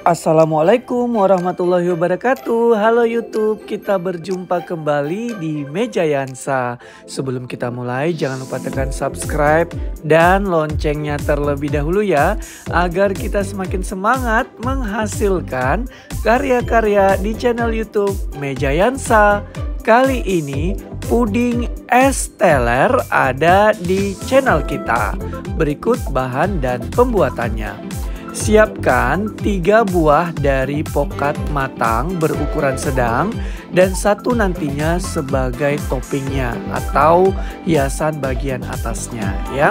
Assalamualaikum warahmatullahi wabarakatuh. Halo YouTube, kita berjumpa kembali di Meja Yansa. Sebelum kita mulai, jangan lupa tekan subscribe dan loncengnya terlebih dahulu ya, agar kita semakin semangat menghasilkan karya-karya di channel YouTube Meja Yansa. Kali ini puding es teler ada di channel kita. Berikut bahan dan pembuatannya. Siapkan 3 buah dari pokat matang berukuran sedang dan 1 nantinya sebagai toppingnya atau hiasan bagian atasnya ya.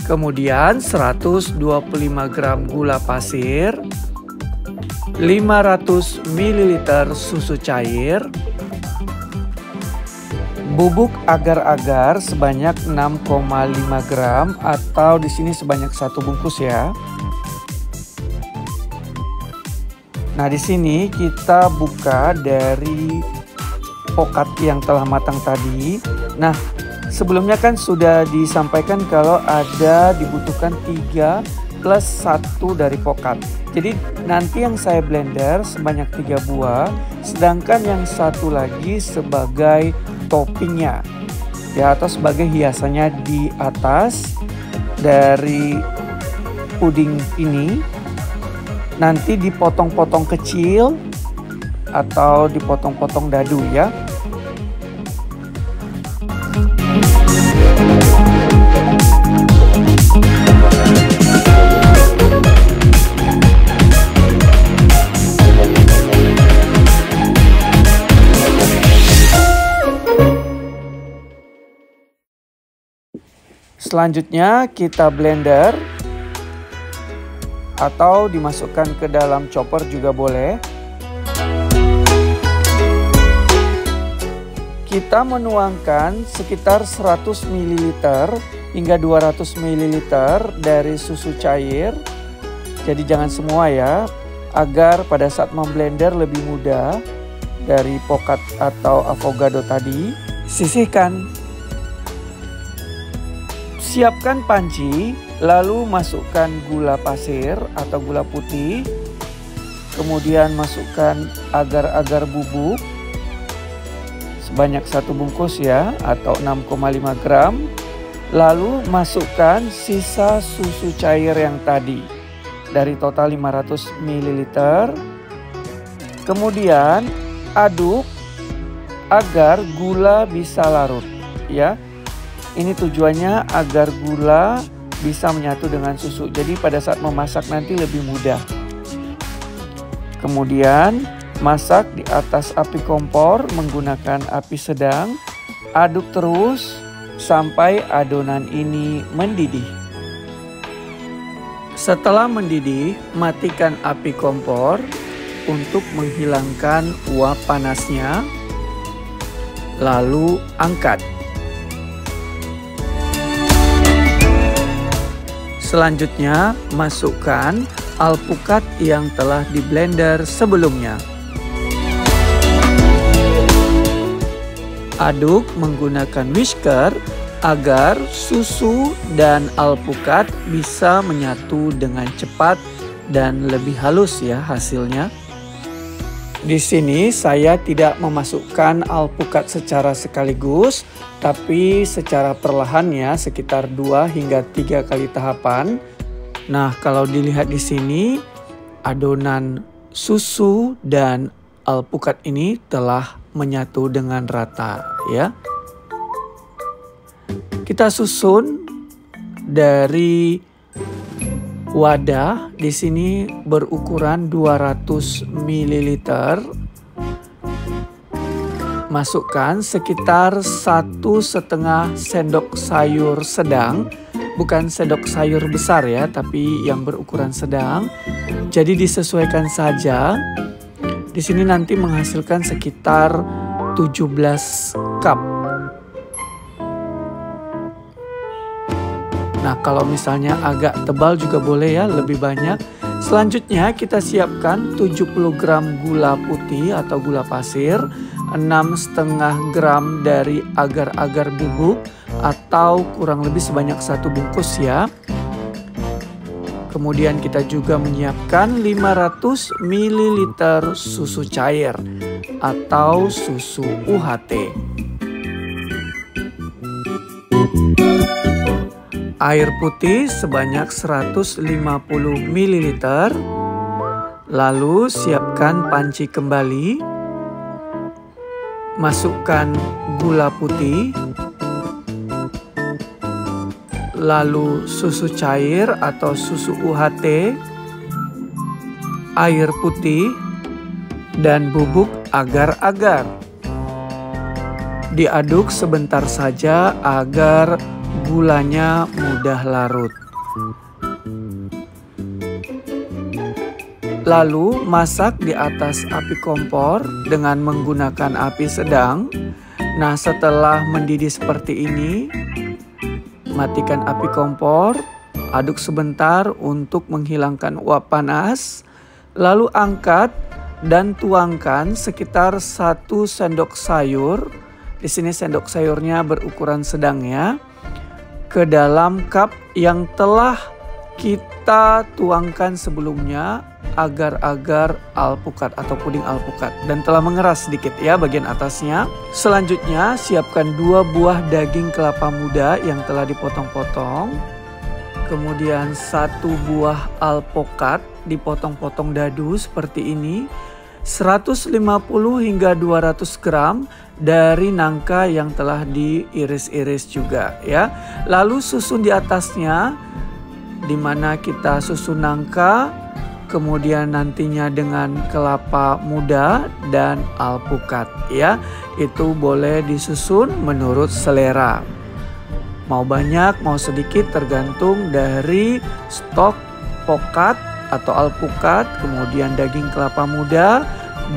Kemudian 125 gram gula pasir, 500 ml susu cair, bubuk agar-agar sebanyak 6,5 gram atau di sini sebanyak 1 bungkus ya. Nah, di sini kita buka dari pokat yang telah matang tadi. Nah, sebelumnya kan sudah disampaikan kalau ada dibutuhkan 3 plus 1 dari pokat. Jadi nanti yang saya blender sebanyak 3 buah, sedangkan yang 1 lagi sebagai toppingnya ya, atau sebagai hiasannya di atas dari puding ini. Nanti dipotong-potong kecil atau dipotong-potong dadu ya. Selanjutnya kita blender atau dimasukkan ke dalam chopper juga boleh. Kita menuangkan sekitar 100 ml hingga 200 ml dari susu cair. Jadi jangan semua ya, agar pada saat memblender lebih mudah. Dari pokat atau avocado tadi, sisihkan. Siapkan panci, lalu masukkan gula pasir atau gula putih. Kemudian masukkan agar-agar bubuk sebanyak 1 bungkus ya, atau 6,5 gram. Lalu masukkan sisa susu cair yang tadi dari total 500 ml. Kemudian aduk agar gula bisa larut ya. Ini tujuannya agar gula bisa menyatu dengan susu. Jadi pada saat memasak nanti lebih mudah. Kemudian masak di atas api kompor menggunakan api sedang. Aduk terus sampai adonan ini mendidih. Setelah mendidih, matikan api kompor untuk menghilangkan uap panasnya. Lalu angkat. Selanjutnya, masukkan alpukat yang telah di blender sebelumnya. Aduk menggunakan whisker agar susu dan alpukat bisa menyatu dengan cepat dan lebih halus ya hasilnya. Di sini saya tidak memasukkan alpukat secara sekaligus, tapi secara perlahan ya, sekitar 2 hingga 3 kali tahapan. Nah, kalau dilihat di sini, adonan susu dan alpukat ini telah menyatu dengan rata ya. Kita susun dari wadah, di sini berukuran 200 ml. Masukkan sekitar 1,5 sendok sayur sedang, bukan sendok sayur besar ya, tapi yang berukuran sedang. Jadi disesuaikan saja. Di sini nanti menghasilkan sekitar 17 cup. Nah, kalau misalnya agak tebal juga boleh ya, lebih banyak. Selanjutnya kita siapkan 70 gram gula putih atau gula pasir, 6,5 gram dari agar-agar bubuk atau kurang lebih sebanyak 1 bungkus ya. Kemudian kita juga menyiapkan 500 ml susu cair atau susu UHT. Air putih sebanyak 150 ml. Lalu siapkan panci kembali. Masukkan gula putih. Lalu susu cair atau susu UHT, air putih, dan bubuk agar-agar. Diaduk sebentar saja agar gulanya mudah larut. Lalu masak di atas api kompor dengan menggunakan api sedang. Nah, setelah mendidih seperti ini, matikan api kompor, aduk sebentar untuk menghilangkan uap panas, lalu angkat dan tuangkan sekitar 1 sendok sayur. Di sini sendok sayurnya berukuran sedang ya, ke dalam cup yang telah kita tuangkan sebelumnya agar-agar alpukat atau puding alpukat dan telah mengeras sedikit ya bagian atasnya. Selanjutnya siapkan 2 buah daging kelapa muda yang telah dipotong-potong. Kemudian 1 buah alpukat dipotong-potong dadu seperti ini. 150 hingga 200 gram dari nangka yang telah diiris-iris juga ya. Lalu susun di atasnya, di mana kita susun nangka, kemudian nantinya dengan kelapa muda dan alpukat ya. Itu boleh disusun menurut selera. Mau banyak, mau sedikit tergantung dari stok pokat atau alpukat, kemudian daging kelapa muda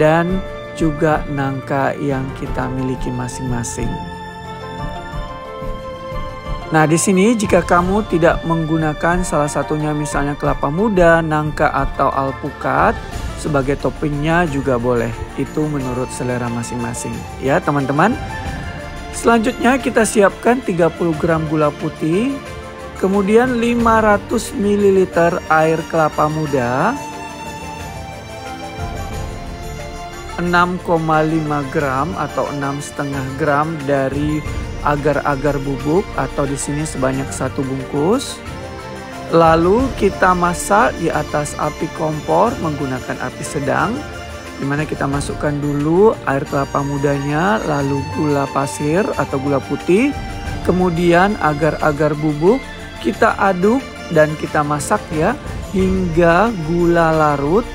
dan juga nangka yang kita miliki masing-masing. Nah, di sini jika kamu tidak menggunakan salah satunya misalnya kelapa muda, nangka atau alpukat sebagai toppingnya juga boleh. Itu menurut selera masing-masing ya teman-teman. Selanjutnya kita siapkan 30 gram gula putih, kemudian 500 ml air kelapa muda, 6,5 gram atau 6,5 gram dari agar-agar bubuk atau di sini sebanyak 1 bungkus. Lalu kita masak di atas api kompor menggunakan api sedang, di mana kita masukkan dulu air kelapa mudanya, lalu gula pasir atau gula putih, kemudian agar-agar bubuk. Kita aduk dan kita masak ya hingga gula larut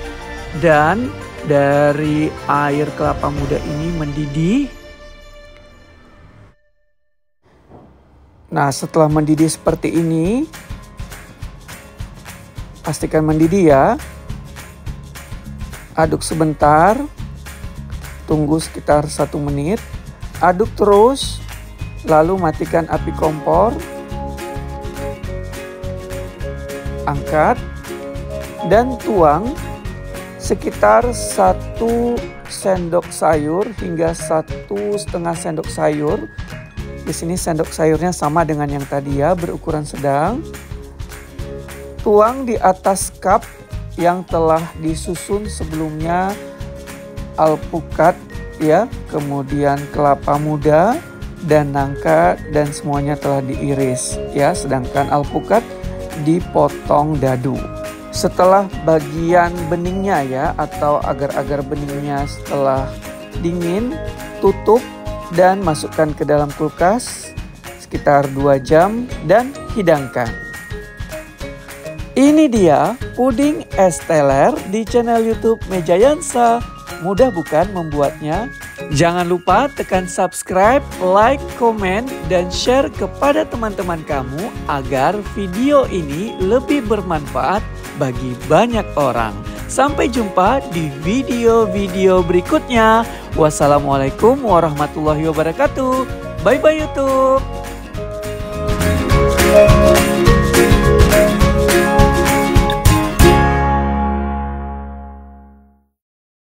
dan dari air kelapa muda ini mendidih. Nah, setelah mendidih seperti ini, pastikan mendidih ya. Aduk sebentar, tunggu sekitar 1 menit. Aduk terus, lalu matikan api kompor. Angkat dan tuang sekitar 1 sendok sayur hingga 1,5 sendok sayur. Di sini sendok sayurnya sama dengan yang tadi ya, berukuran sedang. Tuang di atas cup yang telah disusun sebelumnya alpukat ya, kemudian kelapa muda dan nangka dan semuanya telah diiris ya, sedangkan alpukat dipotong dadu. Setelah bagian beningnya ya atau agar-agar beningnya setelah dingin, tutup dan masukkan ke dalam kulkas sekitar 2 jam dan hidangkan. Ini dia puding es teler di channel YouTube Mejayansa. Mudah bukan membuatnya? Jangan lupa tekan subscribe, like, komen, dan share kepada teman-teman kamu agar video ini lebih bermanfaat bagi banyak orang. Sampai jumpa di video-video berikutnya. Wassalamualaikum warahmatullahi wabarakatuh. Bye-bye YouTube.